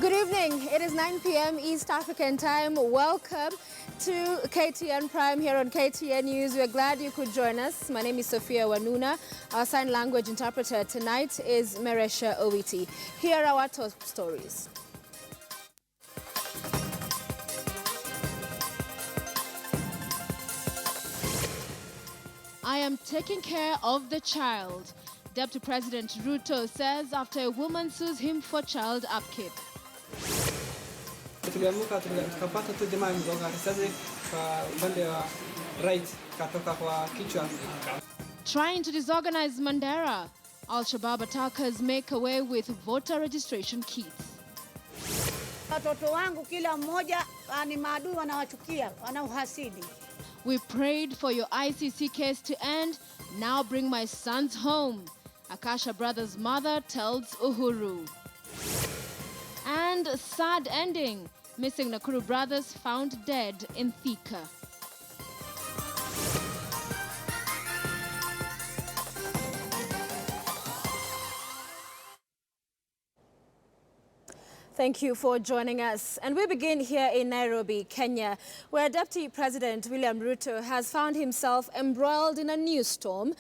Good evening. It is 9 p.m. East African time. Welcome to KTN Prime here on KTN News. We're glad you could join us. My name is Sophia Wanuna. Our sign language interpreter tonight is Meresha Owiti. Here are our top stories. I am taking care of the child, Deputy President Ruto says after a woman sues him for child upkeep. Trying to disorganize Mandara, Al-Shabaab attackers make away with voter registration kits. Watoto wangu kila mmoja ni maadui wanawachukia, wanauhasidi. We prayed for your ICC case to end. Now bring my sons home. Akasha brother's mother tells Uhuru. And sad ending. Missing Nakuru brothers found dead in Thika. Thank you for joining us. And we begin here in Nairobi, Kenya, where Deputy President William Ruto has found himself embroiled in a new storm.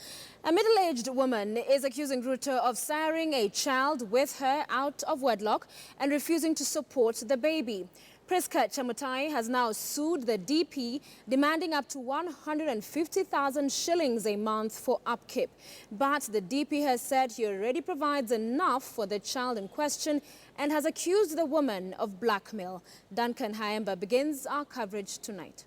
A middle-aged woman is accusing Ruto of siring a child with her out of wedlock and refusing to support the baby. Priska Chemutai has now sued the DP, demanding up to 150,000 shillings a month for upkeep. But the DP has said he already provides enough for the child in question and has accused the woman of blackmail. Duncan Haemba begins our coverage tonight.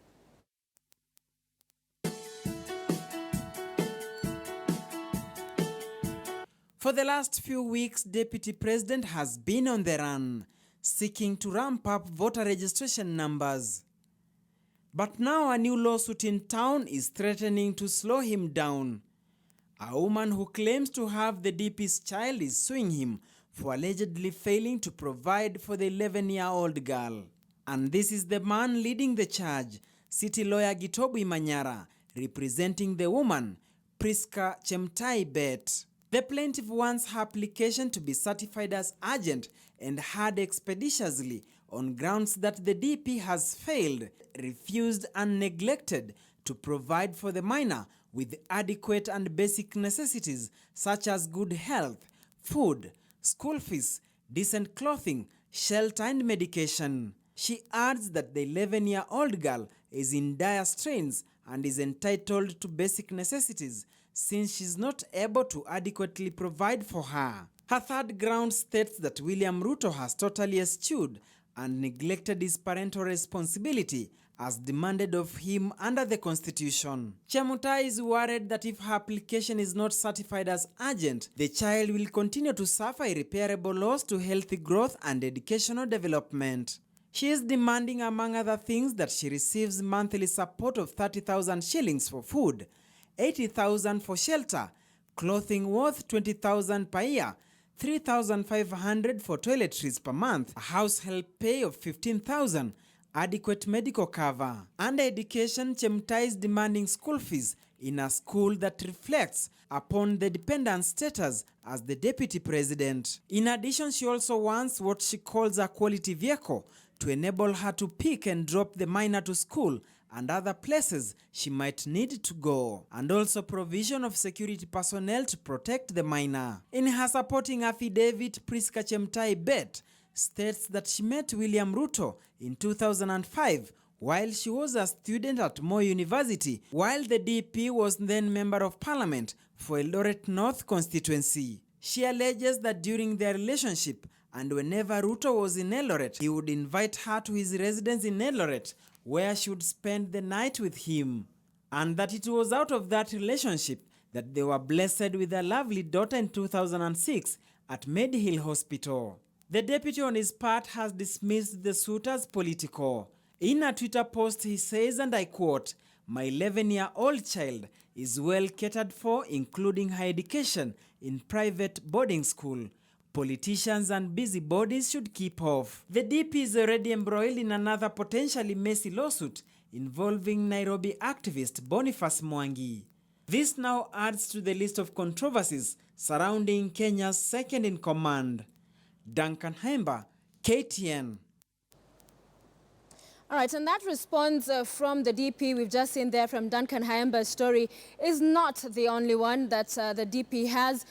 For the last few weeks, Deputy President has been on the run, seeking to ramp up voter registration numbers. But now a new lawsuit in town is threatening to slow him down. A woman who claims to have the DP's child is suing him for allegedly failing to provide for the 11-year-old girl. And this is the man leading the charge, City Lawyer Gitobu Manyara, representing the woman, Priska Chemutai Bet. The plaintiff wants her application to be certified as urgent and heard expeditiously on grounds that the DP has failed, refused and neglected to provide for the minor with adequate and basic necessities such as good health, food, school fees, decent clothing, shelter and medication. She adds that the 11-year-old girl is in dire straits and is entitled to basic necessities since she's not able to adequately provide for her. Her third ground states that William Ruto has totally eschewed and neglected his parental responsibility as demanded of him under the Constitution. Chemutai is worried that if her application is not certified as urgent, the child will continue to suffer irreparable loss to healthy growth and educational development. She is demanding, among other things, that she receives monthly support of 30,000 shillings for food, 80,000 for shelter, clothing worth 20,000 per year, 3,500 for toiletries per month, a house help pay of 15,000, adequate medical cover. Under education, Chemutai is demanding school fees in a school that reflects upon the dependent status as the deputy president. In addition, she also wants what she calls a quality vehicle to enable her to pick and drop the minor to school and other places she might need to go, and also provision of security personnel to protect the minor. In her supporting affidavit, Priska Chemutai Bet states that she met William Ruto in 2005 while she was a student at Moi University, while the DP was then Member of Parliament for Eldoret North constituency. She alleges that during their relationship and whenever Ruto was in Eldoret, he would invite her to his residence in Eldoret where she would spend the night with him, and that it was out of that relationship that they were blessed with a lovely daughter in 2006 at Medihill Hospital. The deputy on his part has dismissed the suit as political. In a Twitter post he says, and I quote, "My 11-year-old child is well catered for, including her education in private boarding school. Politicians and busybodies should keep off." The DP is already embroiled in another potentially messy lawsuit involving Nairobi activist Boniface Mwangi. This now adds to the list of controversies surrounding Kenya's second-in-command. Duncan Haemba, KTN. All right, and that response from the DP we've just seen there from Duncan Hayamba's story is not the only one that the DP has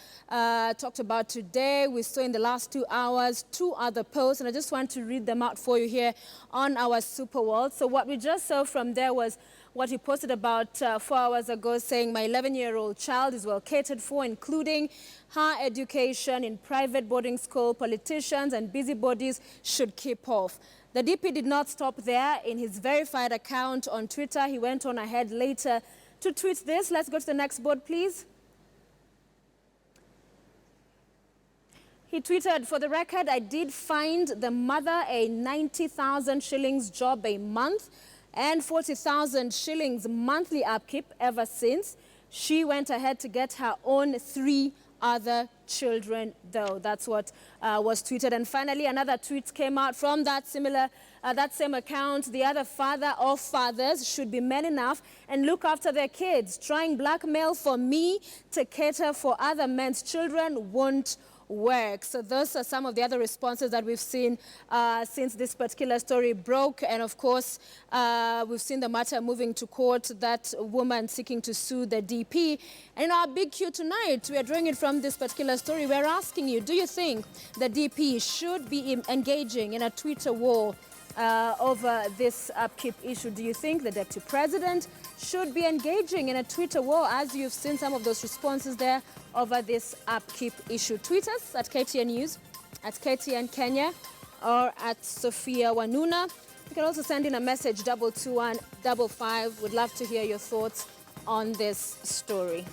talked about today. We saw in the last 2 hours 2 other posts, and I just want to read them out for you here on our super wall. So what we just saw from there was what he posted about 4 hours ago, saying my 11-year-old child is well catered for, including her education in private boarding school. Politicians and busybodies should keep off. The DP did not stop there. In his verified account on Twitter, he went on ahead later to tweet this. Let's go to the next board, please. He tweeted, for the record, I did find the mother a 90,000 shillings job a month and 40,000 shillings monthly upkeep ever since. She went ahead to get her own 3 other children, though. That's what was tweeted. And finally, another tweet came out from that same account. The other father of fathers should be men enough and look after their kids. Trying blackmail for me to cater for other men's children won't work. So those are some of the other responses that we've seen since this particular story broke. And of course, we've seen the matter moving to court, that woman seeking to sue the DP. And in our big Q tonight, we are drawing it from this particular story. We're asking you, do you think the DP should be engaging in a Twitter war over this upkeep issue? Do you think the Deputy President should be engaging in a Twitter war, as you've seen some of those responses there over this upkeep issue? Tweet us at KTN News, at KTN Kenya, or at Sophia Wanuna. You can also send in a message 22155. We'd love to hear your thoughts on this story.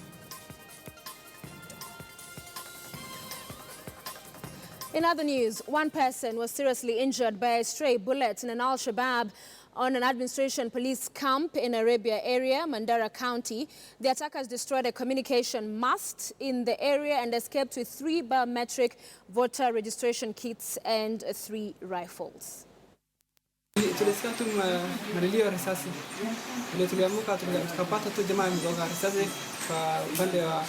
In other news, one person was seriously injured by a stray bullet in an Al-Shabaab on an administration police camp in Arabia area, Mandara County. The attackers destroyed a communication mast in the area and escaped with 3 biometric voter registration kits and 3 rifles. Tulisikia tu malilio ya risasi. Ndio tuliamuka tukapata tu jamaa mgonga risasi kwa upande wa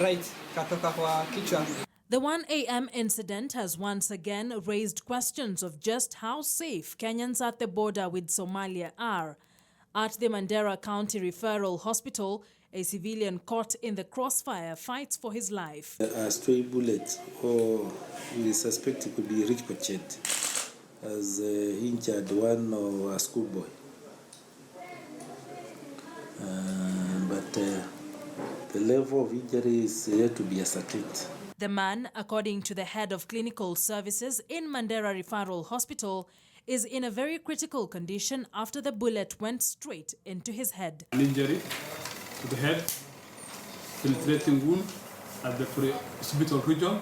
right katoka kwa kichwa. The 1 a.m. incident has once again raised questions of just how safe Kenyans at the border with Somalia are. At the Mandara County Referral Hospital, a civilian caught in the crossfire fights for his life. A stray bullet, or we suspect it could be ricochet, has injured one or a schoolboy. But the level of injury is yet to be ascertained. The man, according to the head of clinical services in Mandara Referral Hospital, is in a very critical condition after the bullet went straight into his head. An injury to the head, penetrating wound at the hospital region,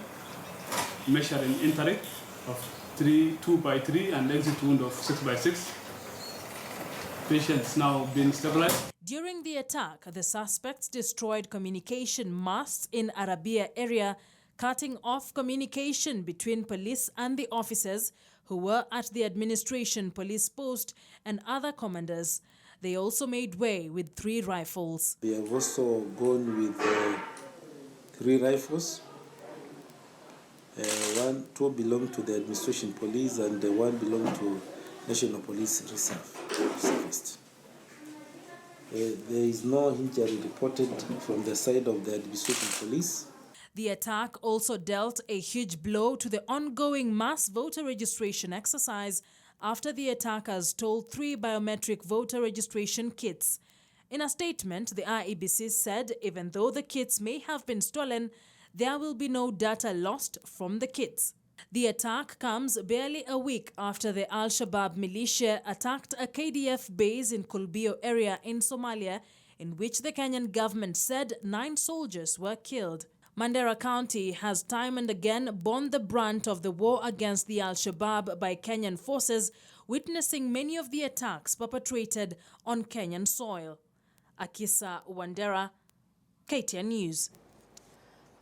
measuring intake of 2 by 3 and exit wound of 6 by 6. Patient is now being stabilized. During the attack, the suspects destroyed communication masts in Arabia area, cutting off communication between police and the officers who were at the administration police post and other commanders. They also made way with 3 rifles. They have also gone with 3 rifles. 2 belong to the administration police and 1 belong to National Police Reserve. There is no injury reported from the side of the administration police. The attack also dealt a huge blow to the ongoing mass voter registration exercise after the attackers stole 3 biometric voter registration kits. In a statement, the IEBC said even though the kits may have been stolen, there will be no data lost from the kits. The attack comes barely a week after the Al-Shabaab militia attacked a KDF base in Kulbio area in Somalia, in which the Kenyan government said 9 soldiers were killed. Mandara County has time and again borne the brunt of the war against the Al-Shabaab by Kenyan forces, witnessing many of the attacks perpetrated on Kenyan soil. Akasha Wandera, KTN News.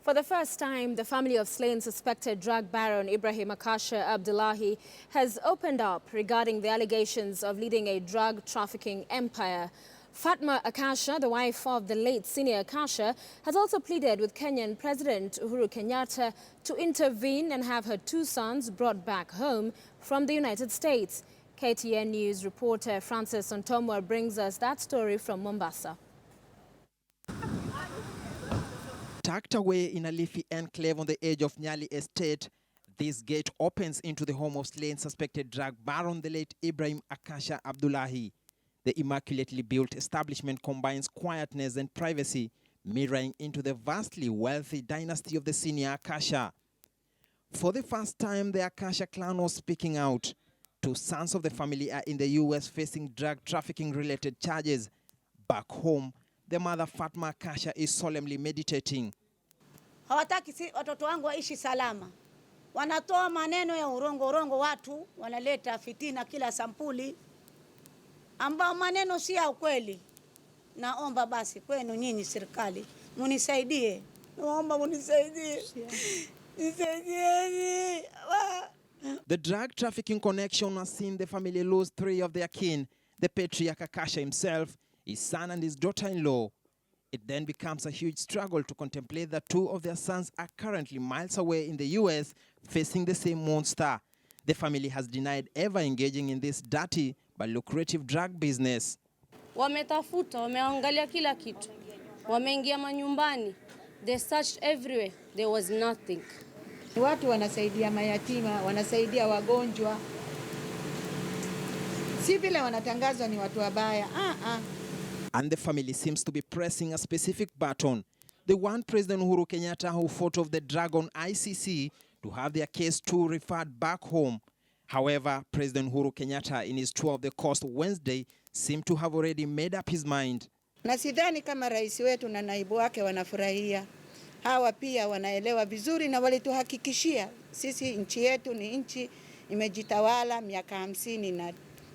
For the first time, the family of slain suspected drug baron Ibrahim Akasha Abdullahi has opened up regarding the allegations of leading a drug trafficking empire. Fatma Akasha, the wife of the late senior Akasha, has also pleaded with Kenyan President Uhuru Kenyatta to intervene and have her 2 sons brought back home from the United States. KTN News reporter Francis Ontomwa brings us that story from Mombasa. Tucked away in a leafy enclave on the edge of Nyali Estate, this gate opens into the home of slain suspected drug baron, the late Ibrahim Akasha Abdullahi. The immaculately built establishment combines quietness and privacy, mirroring into the vastly wealthy dynasty of the senior Akasha. For the first time, the Akasha clan was speaking out. 2 sons of the family are in the US facing drug trafficking-related charges. Back home, the mother Fatma Akasha is solemnly meditating. Hawataki watoto wangu waishi salama. Wanatoa maneno ya urongo watu, wanaleta fitina kila sampuli, ambao maneno si ya ukweli. Naomba basi kwenu nyinyi serikali, munisaidie. Naomba munisaidie. Nisaidieni. The drug trafficking connection has seen the family lose 3 of their kin, the patriarch Akasha himself, his son and his daughter-in-law. It then becomes a huge struggle to contemplate that 2 of their sons are currently miles away in the US facing the same monster. The family has denied ever engaging in this dirty but lucrative drug business. Wametafuta, wameangalia kila kitu. Wameingia manyumbani. They searched everywhere. There was nothing. Watu wanasaidia mayatima, wanasaidia wagonjwa. Si vile wanatangazwa ni watu wabaya. And the family seems to be pressing a specific button. They want President Uhuru Kenyatta, who fought off the drag on ICC, to have their case too referred back home. However, President Uhuru Kenyatta, in his tour of the coast Wednesday, seemed to have already made up his mind. Na sidhani kama rais wetu na naibu wake wanafurahia. Hawa pia wanaelewa vizuri na walituhakikishia sisi nchi yetu ni nchi imejitawala miaka 50 na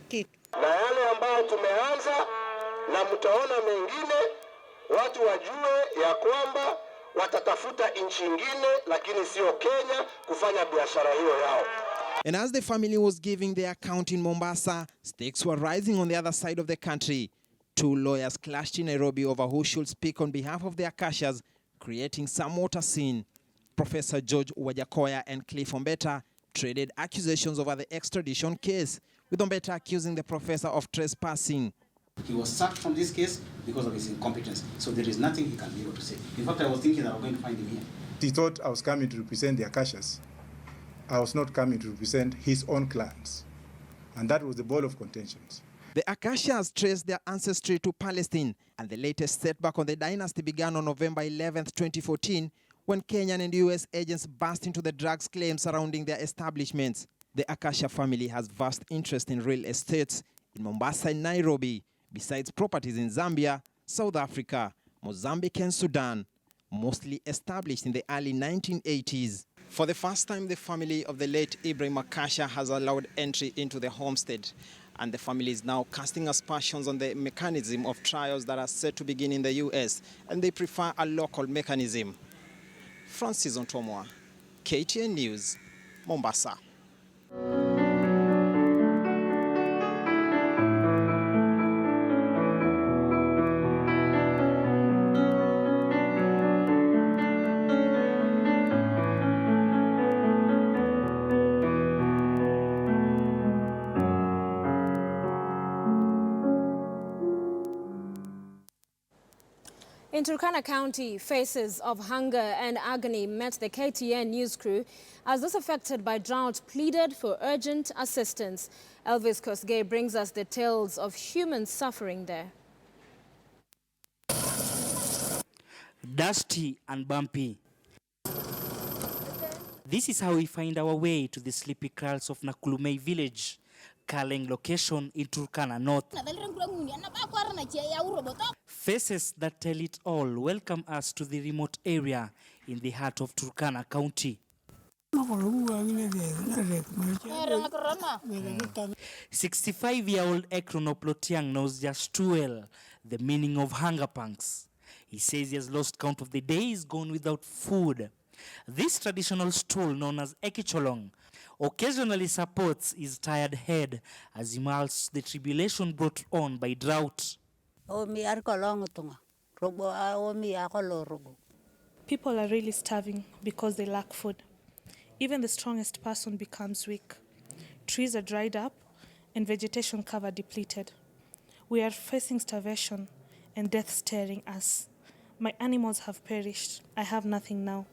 kitu. Na yale ambayo tumeanza na mtaona mengine, watu wajue ya kwamba watatafuta nchi nyingine lakini sio Kenya kufanya biashara hiyo yao. And as the family was giving their account in Mombasa, stakes were rising on the other side of the country. 2 lawyers clashed in Nairobi over who should speak on behalf of the Akashas, creating somewhat a scene. Professor George Wajakoya and Cliff Ombeta traded accusations over the extradition case, with Ombeta accusing the professor of trespassing. He was sacked from this case because of his incompetence, so there is nothing he can be able to say. In fact, I was thinking that we're going to find him here. He thought I was coming to represent the Akashas. I was not coming to represent his own clans. And that was the ball of contentions. The Akashas traced their ancestry to Palestine, and the latest setback on the dynasty began on November 11, 2014, when Kenyan and US agents burst into the drugs claims surrounding their establishments. The Akasha family has vast interest in real estates in Mombasa and Nairobi, besides properties in Zambia, South Africa, Mozambique and Sudan, mostly established in the early 1980s. For the first time, the family of the late Ibrahim Akasha has allowed entry into the homestead, and the family is now casting aspersions on the mechanism of trials that are set to begin in the US, and they prefer a local mechanism. Francis Ontomwa, KTN News, Mombasa. In Turkana County, faces of hunger and agony met the KTN news crew as those affected by drought pleaded for urgent assistance. Elvis Kosgei brings us the tales of human suffering there. Dusty and bumpy. This is how we find our way to the sleepy kraals of Nakulumei village, Kaleng location in Turkana North. Faces that tell it all welcome us to the remote area in the heart of Turkana County. 65-year-old Ekrono Plotiang knows just too well the meaning of hunger pangs. He says he has lost count of the days gone without food. This traditional stool known as Ekicholong occasionally supports his tired head as he mulls the tribulation brought on by drought. People are really starving because they lack food. Even the strongest person becomes weak. Trees are dried up and vegetation cover depleted. We are facing starvation and death staring us. My animals have perished. I have nothing now.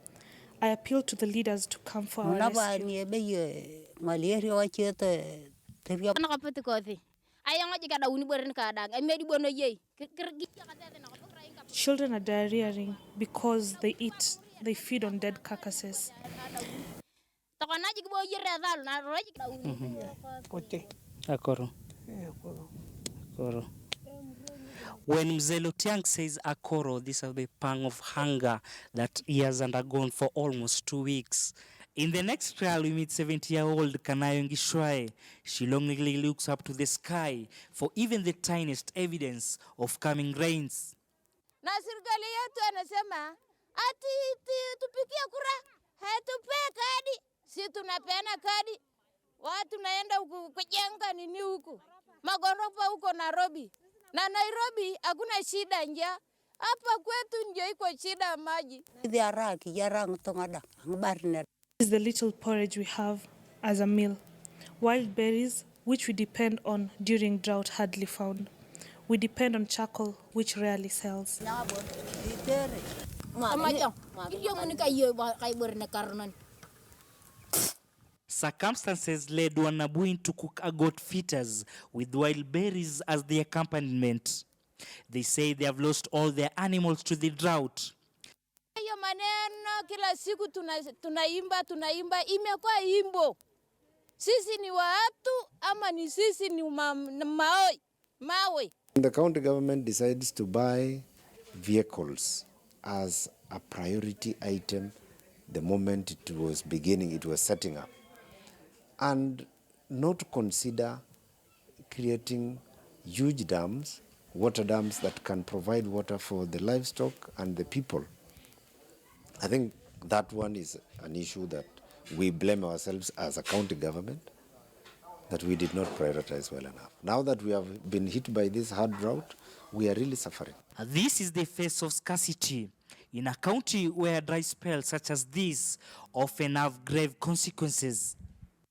I appeal to the leaders to come for our rescue. Children are diarrheaing because they feed on dead carcasses. Akoro. Akoro. When Mzee Lotiang says Akoro, these are the pang of hunger that he has undergone for almost 2 weeks. In the next trial, we meet 70-year-old Kanayo Ngishwae. She longingly looks up to the sky for even the tiniest evidence of coming rains. Na serikali yetu anasema ati tupigie kura, hatupee kadi. Si tunapeana kadi. Watu naenda huku kujenga nini huku. Magorofa huko Nairobi. Na Nairobi hakuna shida njaa. Hapa kwetu ndio iko shida maji. This is the little porridge we have as a meal. Wild berries, which we depend on during drought, hardly found. We depend on charcoal, which rarely sells. Circumstances led Wanabuin to cook a goat feeders with wild berries as the accompaniment. They say they have lost all their animals to the drought. Hiyo maneno kila siku tunaimba imekuwa imbo. Sisi ni watu ama ni sisi ni mawe. The county government decides to buy vehicles as a priority item the moment it was setting up, and not consider creating huge dams, water dams that can provide water for the livestock and the people. I think that one is an issue that we blame ourselves as a county government, that we did not prioritize well enough. Now that we have been hit by this hard drought, we are really suffering. This is the face of scarcity in a county where dry spells such as this often have grave consequences.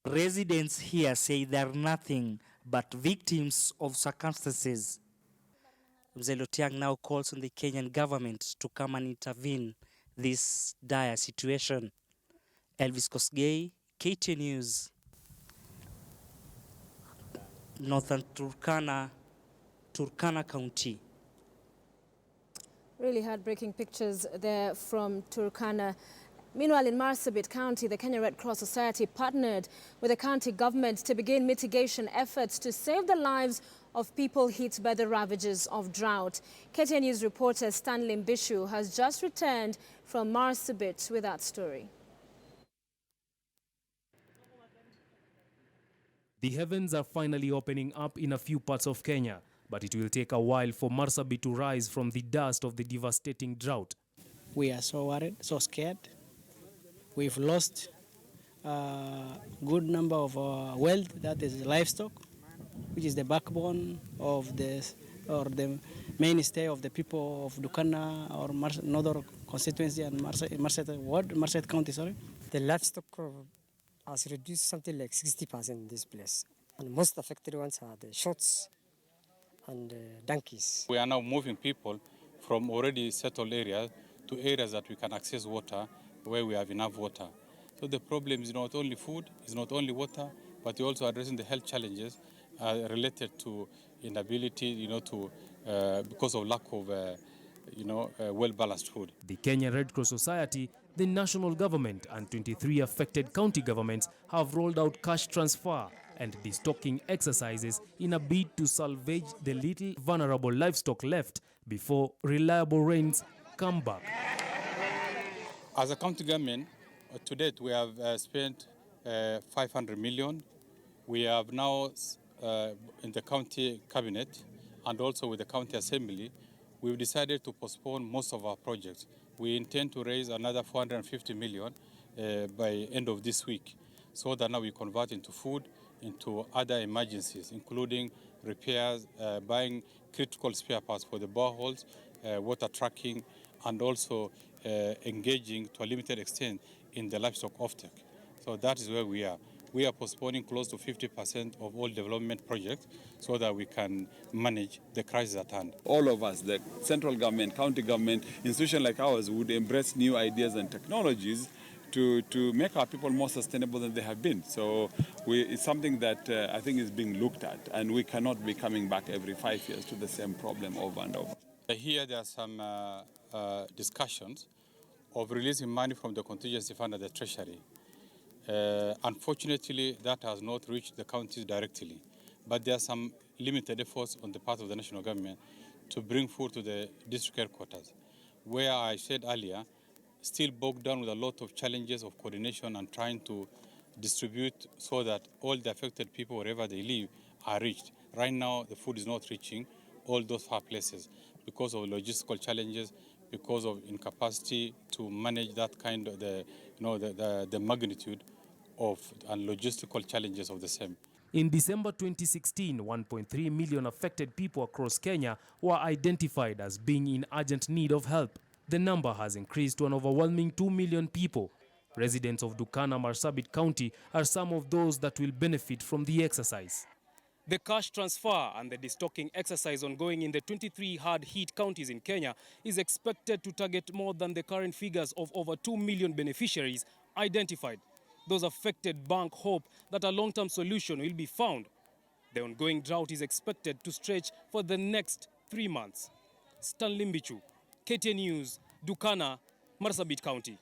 Residents here say they are nothing but victims of circumstances. Mzee Lotiang now calls on the Kenyan government to come and intervene this dire situation. Elvis Kosgei, KTN News. Northern Turkana County. Really heartbreaking pictures there from Turkana. Meanwhile, in Marsabit County, the Kenya Red Cross Society partnered with the county government to begin mitigation efforts to save the lives of people hit by the ravages of drought. KTN News reporter Stanley Mbishu has just returned from Marsabit with that story. The heavens are finally opening up in a few parts of Kenya, but it will take a while for Marsabit to rise from the dust of the devastating drought. We are so worried, so scared. We've lost a good number of wealth, that is livestock, which is the backbone of the mainstay of the people of Turkana or Northern constituency and Marsabit County, sorry. The livestock has reduced something like 60% in this place. And most affected ones are the goats and donkeys. We are now moving people from already settled areas to areas that we can access water where we have enough water. So the problem is not only food, it's not only water, but we're also addressing the health challenges related to inability, because of lack of, well-balanced food. The Kenya Red Cross Society, the national government and 23 affected county governments have rolled out cash transfer and destocking exercises in a bid to salvage the little vulnerable livestock left before reliable rains come back. As a county government, to date we have spent 500 million. We have now in the county cabinet and also with the county assembly, we've decided to postpone most of our projects. We intend to raise another 450 million by end of this week, so that now we convert into food into other emergencies, including repairs, buying critical spare parts for the boreholes, water tracking, and also engaging to a limited extent in the livestock offtake. So that is where we are. We are postponing close to 50% of all development projects so that we can manage the crisis at hand. All of us, the central government, county government, institutions like ours would embrace new ideas and technologies to make our people more sustainable than they have been. So it's something that I think is being looked at, and we cannot be coming back every 5 years to the same problem over and over. Here there are some discussions of releasing money from the contingency fund at the Treasury. Unfortunately, that has not reached the counties directly, but there are some limited efforts on the part of the national government to bring food to the district headquarters, where I said earlier, still bogged down with a lot of challenges of coordination and trying to distribute so that all the affected people, wherever they live, are reached. Right now, the food is not reaching all those far places because of logistical challenges, because of incapacity to manage that kind of the magnitude of and logistical challenges of the same. In December 2016, 1.3 million affected people across Kenya were identified as being in urgent need of help. The number has increased to an overwhelming 2 million people. Residents of Turkana, Marsabit County are some of those that will benefit from the exercise. The cash transfer and the destocking exercise ongoing in the 23 hard-hit counties in Kenya is expected to target more than the current figures of over 2 million beneficiaries identified. Those affected bank hope that a long-term solution will be found. The ongoing drought is expected to stretch for the next 3 months. Stanley Mbichu, KTN News, Turkana, Marsabit County.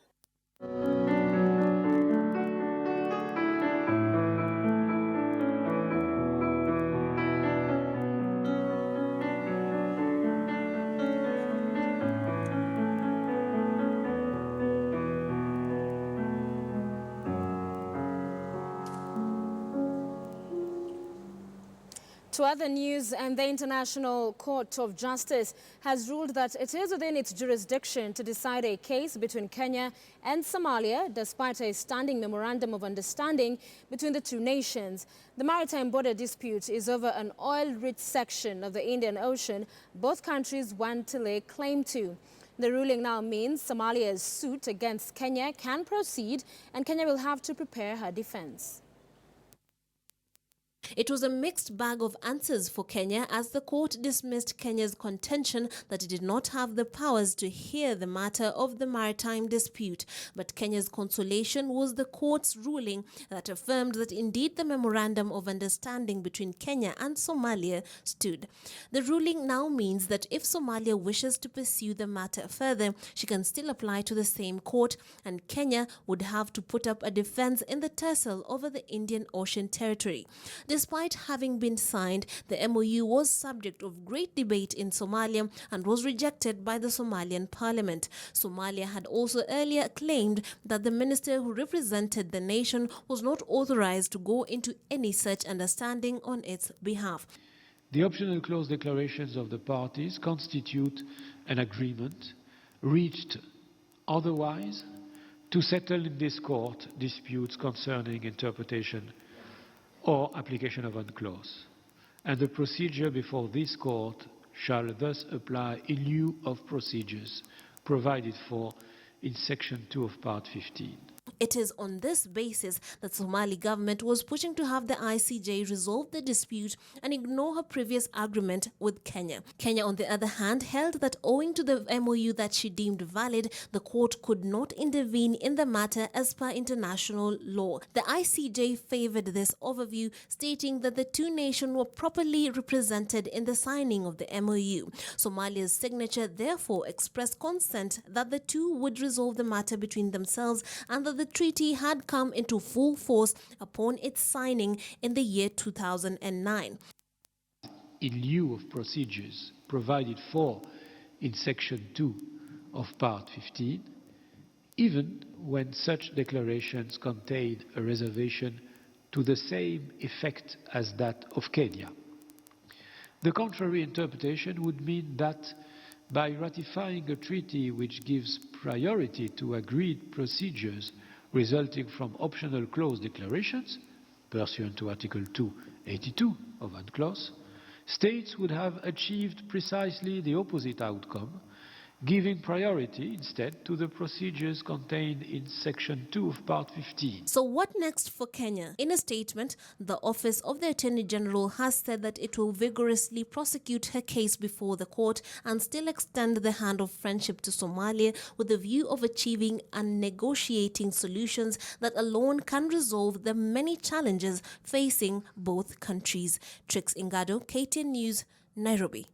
To other news, and the International Court of Justice has ruled that it is within its jurisdiction to decide a case between Kenya and Somalia, despite a standing memorandum of understanding between the two nations. The maritime border dispute is over an oil-rich section of the Indian Ocean both countries want to lay claim to. The ruling now means Somalia's suit against Kenya can proceed, and Kenya will have to prepare her defense. It was a mixed bag of answers for Kenya as the court dismissed Kenya's contention that it did not have the powers to hear the matter of the maritime dispute. But Kenya's consolation was the court's ruling that affirmed that indeed the memorandum of understanding between Kenya and Somalia stood. The ruling now means that if Somalia wishes to pursue the matter further, she can still apply to the same court, and Kenya would have to put up a defense in the tussle over the Indian Ocean territory. Despite having been signed, the MOU was subject of great debate in Somalia and was rejected by the Somalian parliament. Somalia had also earlier claimed that the minister who represented the nation was not authorized to go into any such understanding on its behalf. The optional clause declarations of the parties constitute an agreement reached otherwise to settle in this court disputes concerning interpretation or application of one clause, and the procedure before this court shall thus apply in lieu of procedures provided for in Section 2 of Part 15. It is on this basis that Somali government was pushing to have the ICJ resolve the dispute and ignore her previous agreement with Kenya. Kenya, on the other hand, held that owing to the MOU that she deemed valid, the court could not intervene in the matter as per international law. The ICJ favored this overview, stating that the two nations were properly represented in the signing of the MOU. Somalia's signature therefore expressed consent that the two would resolve the matter between themselves and that the treaty had come into full force upon its signing in the year 2009. In lieu of procedures provided for in Section 2 of Part 15, even when such declarations contained a reservation to the same effect as that of Kenya. The contrary interpretation would mean that by ratifying a treaty which gives priority to agreed procedures resulting from optional clause declarations, pursuant to Article 282 of UNCLOS, states would have achieved precisely the opposite outcome, giving priority instead to the procedures contained in Section 2 of Part 15. So what next for Kenya? In a statement, the Office of the Attorney General has said that it will vigorously prosecute her case before the court and still extend the hand of friendship to Somalia with the view of achieving and negotiating solutions that alone can resolve the many challenges facing both countries. Trix Ingado, KTN News, Nairobi.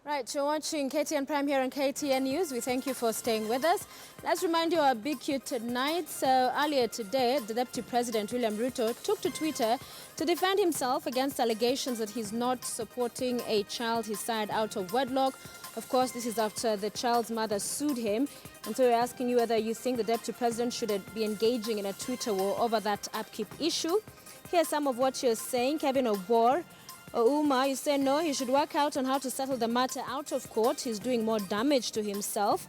Right, you're watching KTN Prime here on KTN News. We thank you for staying with us. Let's remind you our big Q tonight. So earlier today, the Deputy President William Ruto took to Twitter to defend himself against allegations that he's not supporting a child he sired out of wedlock. Of course, this is after the child's mother sued him. And so we're asking you whether you think the Deputy President should be engaging in a Twitter war over that upkeep issue. Here's some of what you're saying. Kevin Obor. Uma, you say no, he should work out on how to settle the matter out of court. He's doing more damage to himself.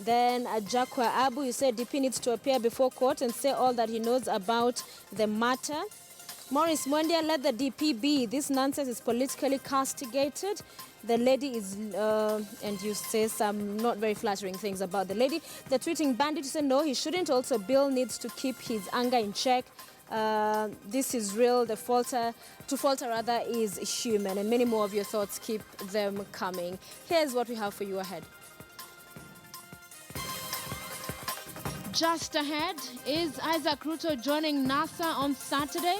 Then Jakwa Abu, you say DP needs to appear before court and say all that he knows about the matter. Morris Mwendia, let the DP be. This nonsense is politically castigated. The lady is, and you say some not very flattering things about the lady. The tweeting bandit, you say no, he shouldn't. Also, Bill needs to keep his anger in check. This is real. To falter rather is human, and many more of your thoughts. Keep them coming. Here's what we have for you ahead. Just ahead, is Isaac Ruto joining NASA on Saturday?